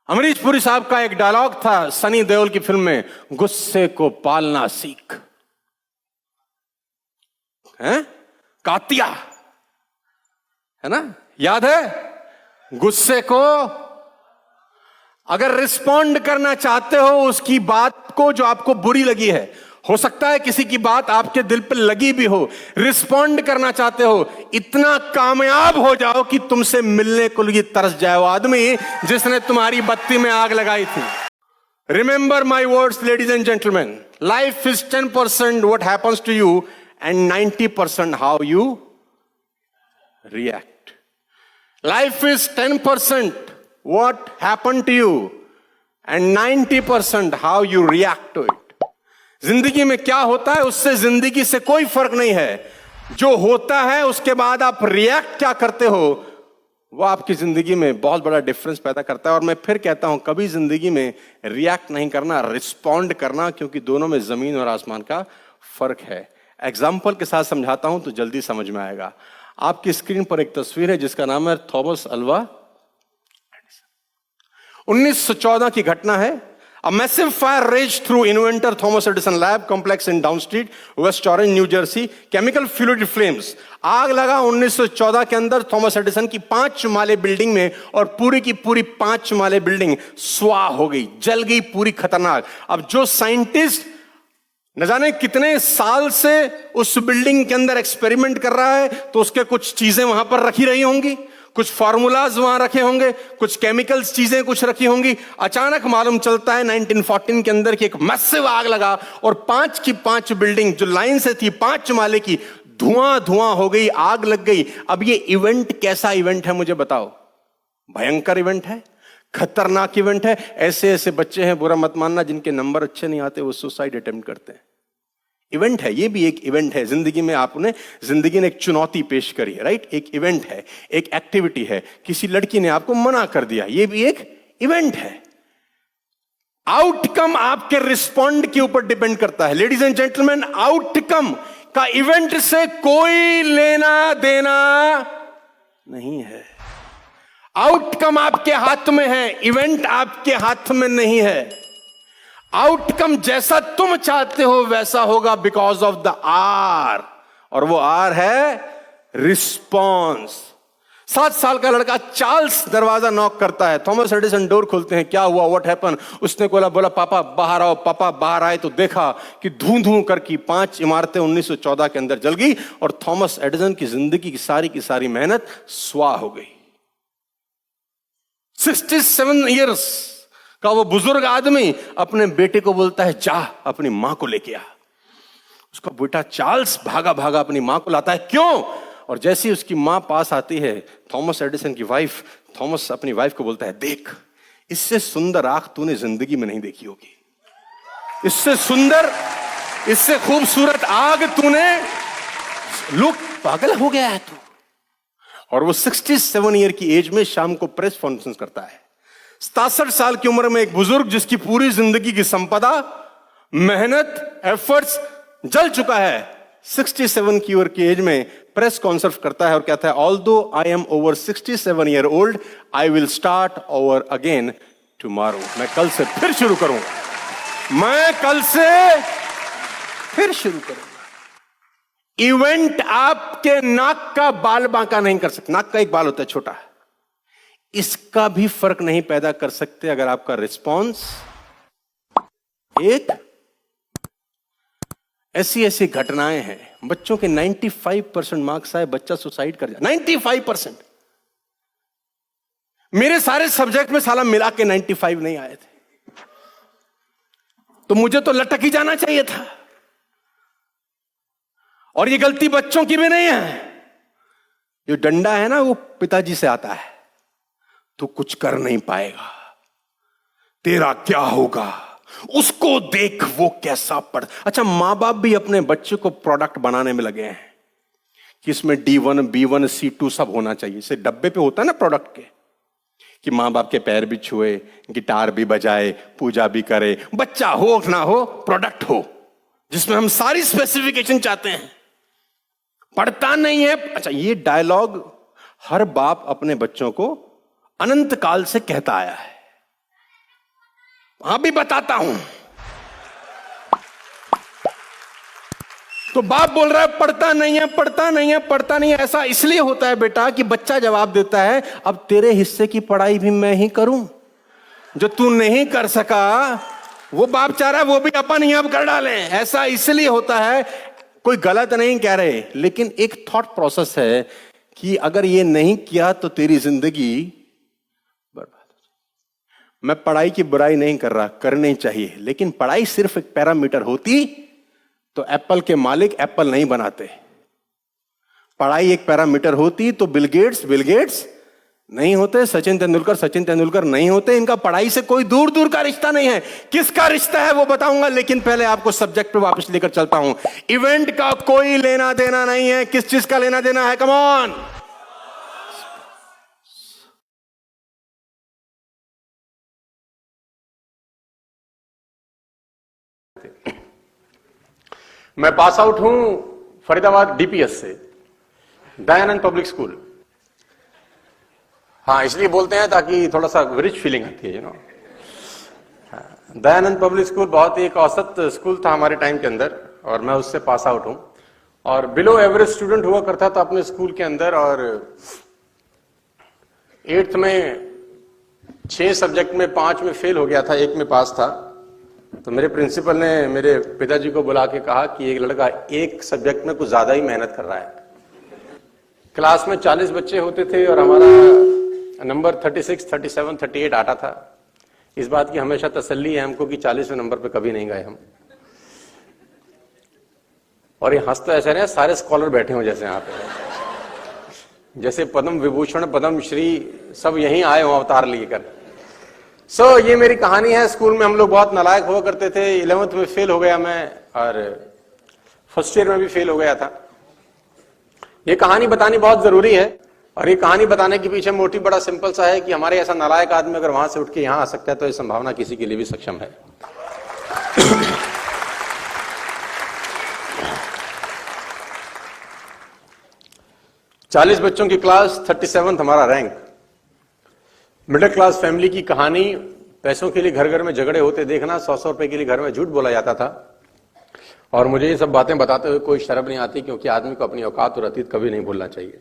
अमरीश पुरी साहब का एक डायलॉग था सनी देओल की फिल्म में, गुस्से को पालना सीख। हैं? कातिया है ना, याद है? गुस्से को अगर रिस्पॉन्ड करना चाहते हो उसकी बात को जो आपको बुरी लगी है, हो सकता है किसी की बात आपके दिल पे लगी भी हो, रिस्पॉन्ड करना चाहते हो, इतना कामयाब हो जाओ कि तुमसे मिलने को लिए तरस जाए वो आदमी जिसने तुम्हारी बत्ती में आग लगाई थी। Remember my words ladies and gentleman, life is 10% what happens to you and 90% how you react. Life is 10% what happened to you and 90% how you react to it। जिंदगी में क्या होता है उससे जिंदगी से कोई फर्क नहीं है, जो होता है उसके बाद आप रिएक्ट क्या करते हो वो आपकी जिंदगी में बहुत बड़ा डिफरेंस पैदा करता है। और मैं फिर कहता हूं, कभी जिंदगी में रिएक्ट नहीं करना, रिस्पॉन्ड करना, क्योंकि दोनों में जमीन और आसमान का फर्क है। एग्जाम्पल के साथ समझाता हूं तो जल्दी समझ में आएगा। आपकी स्क्रीन पर एक तस्वीर है जिसका नाम है थॉमस अल्वा 1914 की घटना है। A massive fire raged through inventor Thomas Edison lab complex in Downstreet, West Orange, New Jersey. Chemical fueled flames. आग लगा 1914 के अंदर थॉमस एडिसन की 5 माले बिल्डिंग में, और पूरी की पूरी 5 माले बिल्डिंग स्वाह हो गई, जल गई पूरी, खतरनाक। अब जो साइंटिस्ट न जाने कितने साल से उस बिल्डिंग के अंदर एक्सपेरिमेंट कर रहा है, तो उसके कुछ चीजें वहां पर रखी रही होंगी, कुछ फार्मूलाज वहां रखे होंगे, कुछ केमिकल्स चीजें कुछ रखी होंगी। अचानक मालूम चलता है 1914 के अंदर की एक मैसिव आग लगा और 5 की 5 बिल्डिंग जो लाइन से थी 5 माले की, धुआं धुआं हो गई, आग लग गई। अब ये इवेंट कैसा इवेंट है मुझे बताओ? भयंकर इवेंट है, खतरनाक इवेंट है। ऐसे ऐसे बच्चे हैं, बुरा मत मानना, जिनके नंबर अच्छे नहीं आते वो सुसाइड अटेम्प्ट करते हैं। इवेंट है, ये भी एक इवेंट है। जिंदगी में आपने, जिंदगी ने एक चुनौती पेश करी है, राइट? एक इवेंट है, एक एक्टिविटी है। किसी लड़की ने आपको मना कर दिया, ये भी एक इवेंट है। आउटकम आपके रिस्पॉन्ड के ऊपर डिपेंड करता है। लेडीज एंड जेंटलमैन, आउटकम का इवेंट से कोई लेना देना नहीं है। आउटकम आपके हाथ में है, इवेंट आपके हाथ में नहीं है। आउटकम जैसा तुम चाहते हो वैसा होगा बिकॉज ऑफ द आर, और वो आर है रिस्पॉन्स। 7 साल का लड़का चार्ल्स दरवाजा नॉक करता है, थॉमस एडिसन डोर खोलते हैं। क्या हुआ, व्हाट हैपन? उसने बोला पापा बाहर आओ। पापा बाहर आए तो देखा कि धूं धूं करके 5 इमारतें 1914 के अंदर जल गई और थॉमस एडिसन की जिंदगी की सारी मेहनत स्वाह हो गई। 67 ईयर्स का वो बुजुर्ग आदमी अपने बेटे को बोलता है, जा अपनी मां को लेके आ। उसका बेटा चार्ल्स भागा भागा अपनी मां को लाता है। क्यों? और जैसी उसकी मां पास आती है, थॉमस एडिसन की वाइफ, थॉमस अपनी वाइफ को बोलता है, देख, इससे सुंदर आंख तूने जिंदगी में नहीं देखी होगी, इससे सुंदर, इससे खूबसूरत आग तूने, लोग पागल हो गया है तू। और वो 67 ईयर की एज में शाम को प्रेस कॉन्फ्रेंस करता है। 67 साल की उम्र में एक बुजुर्ग जिसकी पूरी जिंदगी की संपदा, मेहनत, एफर्ट्स जल चुका है, 67 की उम्र की एज में प्रेस कॉन्फ्रेंस करता है और कहता है, although I am over 67 year old, I will start over again tomorrow. मैं कल से फिर शुरू करूंगा, मैं कल से फिर शुरू करूंगा। इवेंट आपके नाक का बाल बांका नहीं कर सकता। नाक का एक बाल होता है छोटा, इसका भी फर्क नहीं पैदा कर सकते अगर आपका रिस्पॉन्स एक। ऐसी ऐसी घटनाएं हैं, बच्चों के 95% मार्क्स आए, बच्चा सुसाइड कर जाए। 95%। मेरे सारे सब्जेक्ट में साला मिला के 95 नहीं आए थे, तो मुझे तो लटक ही जाना चाहिए था। और ये गलती बच्चों की भी नहीं है। जो डंडा है ना वो पिताजी से आता है, तू कुछ कर नहीं पाएगा, तेरा क्या होगा, उसको देख वो कैसा पढ़। अच्छा, मां बाप भी अपने बच्चे को प्रोडक्ट बनाने में लगे हैं कि इसमें D1, B1, C2 सब होना चाहिए। इसे डब्बे पे होता है ना प्रोडक्ट के, कि मां बाप के पैर भी छुए, गिटार भी बजाए, पूजा भी करे, बच्चा हो ना हो प्रोडक्ट हो जिसमें हम सारी स्पेसिफिकेशन चाहते हैं। पढ़ता नहीं है। अच्छा, ये डायलॉग हर बाप अपने बच्चों को अनंत काल से कहता आया है अभी बताता हूं। तो बाप बोल रहा है पढ़ता नहीं है, पढ़ता नहीं है, पढ़ता नहीं है। ऐसा इसलिए होता है बेटा कि बच्चा जवाब देता है अब तेरे हिस्से की पढ़ाई भी मैं ही करूं, जो तू नहीं कर सका वो बाप चाह रहा है वो भी अपन ही अब कर डालें। ऐसा इसलिए होता है, कोई गलत नहीं कह रहे, लेकिन एक थॉट प्रोसेस है कि अगर ये नहीं किया तो तेरी जिंदगी बर्बाद हो जाए। मैं पढ़ाई की बुराई नहीं कर रहा, करनी चाहिए, लेकिन पढ़ाई सिर्फ एक पैरामीटर होती तो एप्पल के मालिक एप्पल नहीं बनाते। पढ़ाई एक पैरामीटर होती तो बिल गेट्स नहीं होते, सचिन तेंदुलकर नहीं होते। इनका पढ़ाई से कोई दूर दूर का रिश्ता नहीं है। किसका रिश्ता है वो बताऊंगा, लेकिन पहले आपको सब्जेक्ट पे वापस लेकर चलता हूं। इवेंट का कोई लेना देना नहीं है। किस चीज का लेना देना है? Come on. मैं पास आउट हूं फरीदाबाद डीपीएस से, दयानंद पब्लिक स्कूल। हाँ, इसलिए बोलते हैं ताकि थोड़ा सा रिच फीलिंग आती है, you know. Dayanand public school बहुत ही एक औसत स्कूल था हमारे टाइम के अंदर, और मैं उससे पास आउट हूं। और बिलो एवरेज स्टूडेंट हुआ करता था अपने स्कूल के अंदर, और 8th में 6 सब्जेक्ट में 5 में फेल हो गया था, 1 में पास था। तो मेरे प्रिंसिपल ने मेरे पिताजी को बुला के कहा कि एक लड़का एक सब्जेक्ट में कुछ ज्यादा ही मेहनत कर रहा है। क्लास में 40 बच्चे होते थे और हमारा नंबर 36, 37, 38 आता था। इस बात की हमेशा तसल्ली है हमको कि 40वें नंबर पे कभी नहीं गए हम। और ये हंस तो ऐसे रहे सारे स्कॉलर बैठे हो जैसे यहाँ पे, जैसे पद्म विभूषण पद्म श्री सब यहीं आए हो अवतार लेकर। ये मेरी कहानी है। स्कूल में हम लोग बहुत नालायक हुआ करते थे। 11th में फेल हो गया मैं, और फर्स्ट ईयर में भी फेल हो गया था। ये कहानी बतानी बहुत जरूरी है, और ये कहानी बताने के पीछे मोटिव बड़ा सिंपल सा है कि हमारे ऐसा नालायक आदमी अगर वहां से उठ के यहां आ सकता है तो ये संभावना किसी के लिए भी सक्षम है। चालीस बच्चों की क्लास, 37th हमारा रैंक। मिडिल क्लास फैमिली की कहानी। पैसों के लिए घर घर में झगड़े होते देखना, 100-100 रुपए के लिए घर में झूठ बोला जाता था। और मुझे ये सब बातें बताते हुए कोई शर्म नहीं आती, क्योंकि आदमी को अपनी औकात और अतीत कभी नहीं भूलना चाहिए।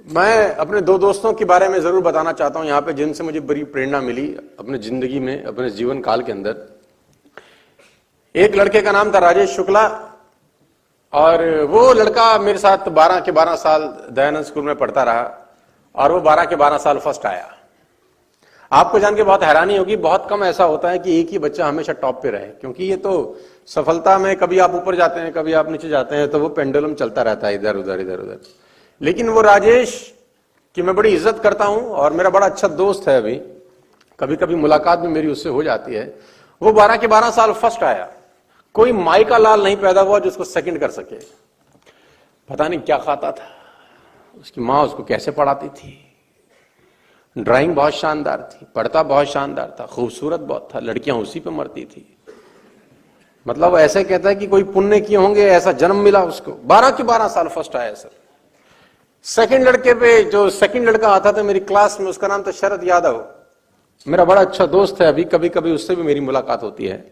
मैं अपने 2 दोस्तों के बारे में जरूर बताना चाहता हूं यहां पे, जिनसे मुझे बड़ी प्रेरणा मिली अपने जिंदगी में, अपने जीवन काल के अंदर। एक लड़के का नाम था राजेश शुक्ला, और वो लड़का मेरे साथ 12 के 12 साल दयानंद स्कूल में पढ़ता रहा, और वो 12 के 12 साल फर्स्ट आया। आपको जान के बहुत हैरानी होगी, बहुत कम ऐसा होता है कि एक ही बच्चा हमेशा टॉप पे रहे, क्योंकि ये तो सफलता में कभी आप ऊपर जाते हैं, कभी आप नीचे जाते हैं, तो वो पेंडुलम चलता रहता है इधर उधर इधर उधर। लेकिन वो राजेश की मैं बड़ी इज्जत करता हूं, और मेरा बड़ा अच्छा दोस्त है। अभी कभी कभी मुलाकात भी मेरी उससे हो जाती है। वो 12 के 12 साल फर्स्ट आया। कोई माई का लाल नहीं पैदा हुआ जो उसको सेकंड कर सके। पता नहीं क्या खाता था, उसकी माँ उसको कैसे पढ़ाती थी। ड्राइंग बहुत शानदार थी, पढ़ता बहुत शानदार था, खूबसूरत बहुत था, लड़कियां उसी पे मरती थी। मतलब ऐसे कहता है कि कोई पुण्य किए होंगे, ऐसा जन्म मिला उसको। 12 के 12 साल फर्स्ट आया सर। सेकंड लड़के पे, जो सेकंड लड़का आता था मेरी क्लास में, उसका नाम था शरद यादव। मेरा बड़ा अच्छा दोस्त है, अभी कभी कभी उससे भी मेरी मुलाकात होती है।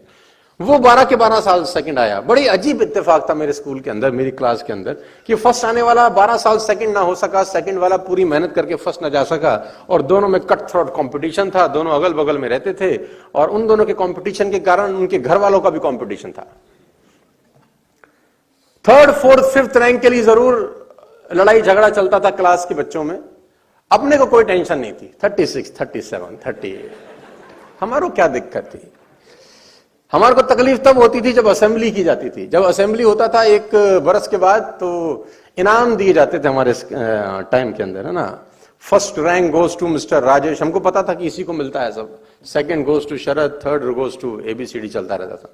वो 12 के 12 साल सेकंड आया। बड़ी अजीब इत्तेफाक था मेरे स्कूल के अंदर, मेरी क्लास के अंदर, कि फर्स्ट आने वाला 12 साल सेकंड ना हो सका, सेकंड वाला पूरी मेहनत करके फर्स्ट ना जा सका। और दोनों में कट थ्रोट कंपटीशन था, दोनों अगल बगल में रहते थे, और उन दोनों के कंपटीशन के कारण उनके घर वालों का भी कंपटीशन था। 3rd, 4th, 5th रैंक के लिए जरूर लड़ाई झगड़ा चलता था क्लास के बच्चों में। अपने को कोई टेंशन नहीं थी। 36, 37, 38 हमारो क्या दिक्कत थी। हमारे को तकलीफ तब होती थी जब असेंबली की जाती थी। जब असेंबली होता था 1 बरस के बाद, तो इनाम दिए जाते थे हमारे टाइम के अंदर, है ना। First rank goes to mister Rajesh, हमको पता था कि इसी को मिलता है सब। Second goes to Sharad, third goes to ABCD चलता रहता था।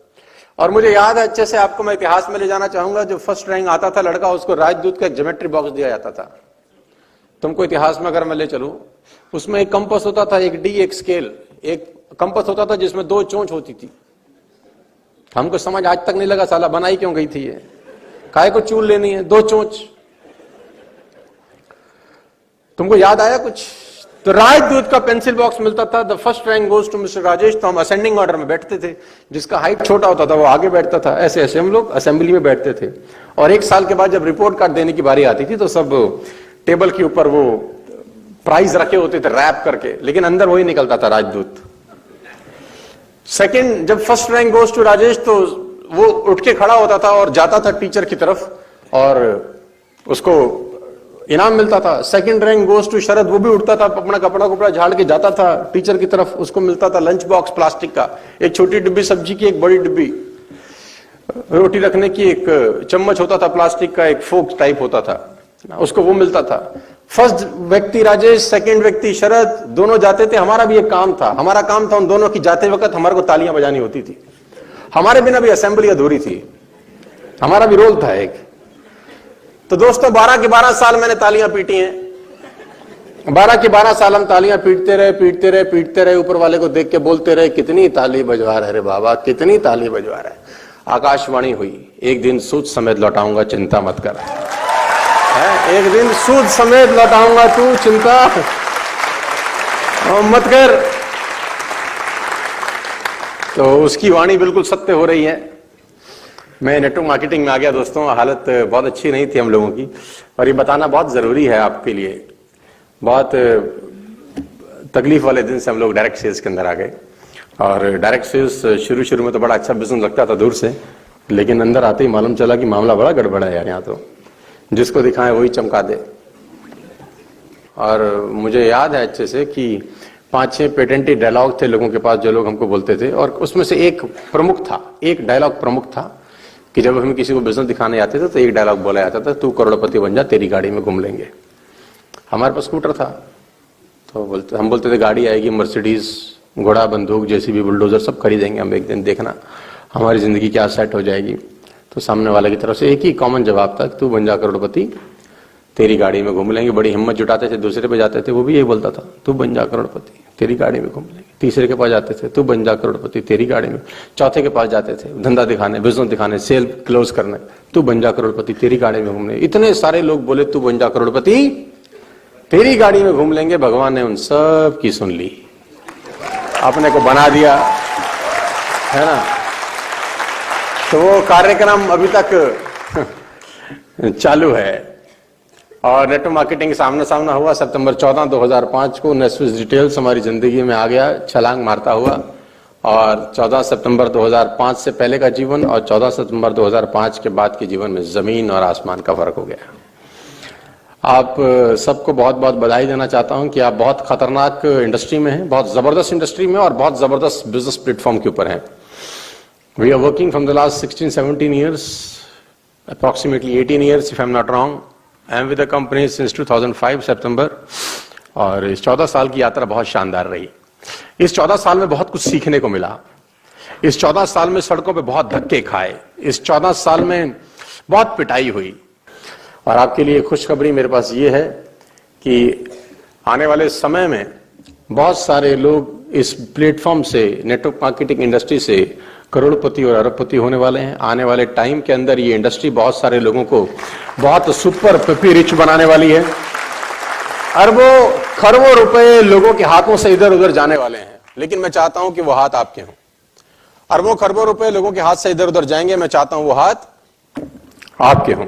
और मुझे याद है अच्छे से, आपको मैं इतिहास में ले जाना चाहूंगा। जो फर्स्ट रैंक आता था लड़का, उसको राजदूत का ज्योमेट्री बॉक्स दिया जाता था। तुमको इतिहास में अगर मैं ले चलूं, उसमें एक कंपास होता था, एक डी, एक स्केल। एक कंपास होता था जिसमें 2 चोंच होती थी। हमको समझ आज तक नहीं लगा साला बनाई क्यों गई थी ये, काहे को चूल लेनी है 2 चोंच। तुमको याद आया कुछ? तो राजदूत का पेंसिल बॉक्स मिलता था, the first rank goes to mister Rajesh. तो हम असेंडिंग ऑर्डर में बैठते थे, जिसका हाइट छोटा होता था वो आगे बैठता था, ऐसे ऐसे हम लोग असेंबली में बैठते थे। और एक साल के बाद जब रिपोर्ट कार्ड देने की बारी आती थी तो सब टेबल के ऊपर वो प्राइज रखे होते थे रैप करके, लेकिन अंदर वही निकलता था राजदूत। सेकंड, जब first rank goes to Rajesh तो वो उठ के खड़ा होता था और जाता था टीचर की तरफ और उसको इनाम मिलता था। सेकंड रैंक गोज टू शरद, वो भी उठता था, अपना कपड़ा झाड़ के जाता था टीचर की तरफ, उसको मिलता था लंच बॉक्स प्लास्टिक का, एक छोटी डिब्बी सब्जी की, एक बड़ी डिब्बी रोटी रखने की, एक चम्मच होता था प्लास्टिक का, एक फोक टाइप होता था, उसको वो मिलता था। फर्स्ट व्यक्ति राजेश, सेकंड व्यक्ति शरद, दोनों जाते थे। हमारा भी एक काम था, हमारा काम था उन दोनों की जाते वक्त हमारे को तालियां बजानी होती थी। हमारे बिना भी असेंबली अधूरी थी, हमारा भी रोल था एक। तो दोस्तों 12 के 12 साल मैंने तालियां पीटी हैं। 12 के 12 साल हम तालियां पीटते रहे, ऊपर वाले को देख के बोलते रहे कितनी ताली बजवा रहे रे बाबा, कितनी ताली बजवा रहे। आकाशवाणी हुई, एक दिन सूद समेत लौटाऊंगा, चिंता मत कर। एक दिन सूद समेत लौटाऊंगा, तू चिंता मत कर। तो उसकी वाणी बिल्कुल सत्य हो रही है। मैं नेटवर्क मार्केटिंग में आ गया दोस्तों, हालत बहुत अच्छी नहीं थी हम लोगों की, और ये बताना बहुत जरूरी है आपके लिए। बहुत तकलीफ वाले दिन से हम लोग डायरेक्ट सेल्स के अंदर आ गए। और डायरेक्ट सेल्स शुरू में तो बड़ा अच्छा बिजनेस लगता था दूर से, लेकिन अंदर आते ही मालूम चला कि मामला बड़ा गड़बड़ है यार। यहाँ तो जिसको दिखाएं वही चमका दे। और मुझे याद है अच्छे से कि 5-6 पेटेंटेड डायलॉग थे लोगों के पास, जो लोग हमको बोलते थे। और उसमें से एक प्रमुख था, एक डायलॉग प्रमुख था कि जब हम किसी को बिजनेस दिखाने जाते थे तो एक डायलॉग बोला जाता था, तू करोड़पति बन जा, तेरी गाड़ी में घूम लेंगे। हमारे पास स्कूटर था, तो हम बोलते थे गाड़ी आएगी मर्सिडीज, घोड़ा, बंदूक, जेसीबी, बुलडोजर सब खरीदेंगे हम एक दिन, देखना हमारी जिंदगी क्या सेट हो जाएगी। तो सामने वाले की तरफ से एक ही कॉमन जवाब था, तू बन जा करोड़पति, तेरी गाड़ी में घूम लेंगे। बड़ी हिम्मत जुटाते थे, दूसरे पे जाते थे, वो भी यही बोलता था, तू बन जा करोड़पति, तेरी गाड़ी में घूम लेंगे। तीसरे के पास जाते थे, तू बन जा करोड़पति, तेरी गाड़ी में। चौथे के पास जाते थे, धंधा दिखाने, बिजनेस दिखाने, सेल क्लोज करने, तू बन जा करोड़पति, तेरी गाड़ी में घूम लेंगे। इतने सारे लोग बोले तू बन जा करोड़पति, तेरी गाड़ी में घूम लेंगे। भगवान ने उन सब की सुन ली, अपने को बना दिया, है ना। तो वो कार्यक्रम अभी तक चालू है। और नेटवर्क मार्केटिंग सामना सामना हुआ सितंबर 14, 2005 को। नेस्विस डिटेल्स हमारी जिंदगी में आ गया छलांग मारता हुआ। और 14 सितंबर 2005 से पहले का जीवन और 14 सितंबर 2005 के बाद के जीवन में जमीन और आसमान का फर्क हो गया। आप सबको बहुत बहुत बधाई देना चाहता हूं कि आप बहुत खतरनाक इंडस्ट्री में हैं, बहुत जबरदस्त इंडस्ट्री में और बहुत जबरदस्त बिजनेस प्लेटफॉर्म के ऊपर हैं। We are working from the last 16-17 years, approximately 18 years if I'm not wrong. I am with the company since 2005 सितंबर। और इस 14 साल की यात्रा बहुत शानदार रही। इस 14 साल में बहुत कुछ सीखने को मिला। इस 14 साल में सड़कों पे बहुत धक्के खाए। इस 14 साल में बहुत पिटाई हुई। और आपके लिए खुशखबरी मेरे पास ये है कि आने वाले समय में बहुत सारे लोग इस प्लेटफॉर्म से, नेटवर्क मार्केटिंग इंडस्ट्री से करोड़पति और अरबपति होने वाले हैं। आने वाले टाइम के अंदर ये इंडस्ट्री बहुत सारे लोगों को बहुत सुपर पिपी रिच बनाने वाली है। अरबों खरबों रुपए लोगों के हाथों से इधर उधर जाने वाले हैं, लेकिन मैं चाहता हूं कि वो हाथ आपके हों। अरबों खरबों रुपए लोगों के हाथ से इधर उधर जाएंगे, मैं चाहता हूं वो हाथ आपके हों।